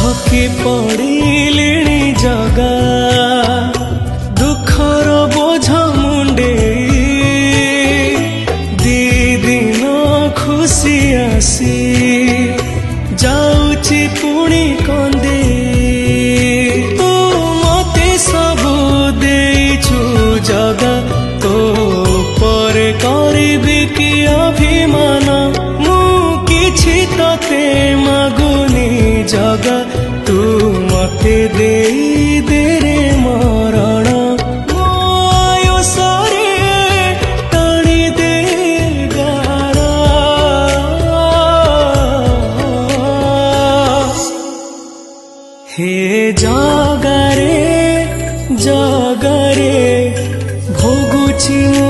ଥକି ପଡ଼ିଲିଣି ଜଗା ଦୁଃଖର ବୋଝ ମୁଣ୍ଡେଇ ଦି ଦିନ ଖୁସି ଆସି ଯାଉଛି ପୁଣି କନ୍ଦେଇ ତୁ ମତେ ସବୁ ଦେଇଛୁ ଜଗା ତୋ ପରେ କରିବି କି ଅଭିମାନ ମୁଁ କିଛି ତତେ ମାଗୁନି ଜଗା ତୁ ମତେ ଦେଇ ଦେ ରେ ମରଣ ମୋ ଆୟୁଷରେ ଟାଣି ଦେ ଗାର ହେ ଜଗାରେ ଜଗାରେ ଭୋଗୁଛି ମୁଁ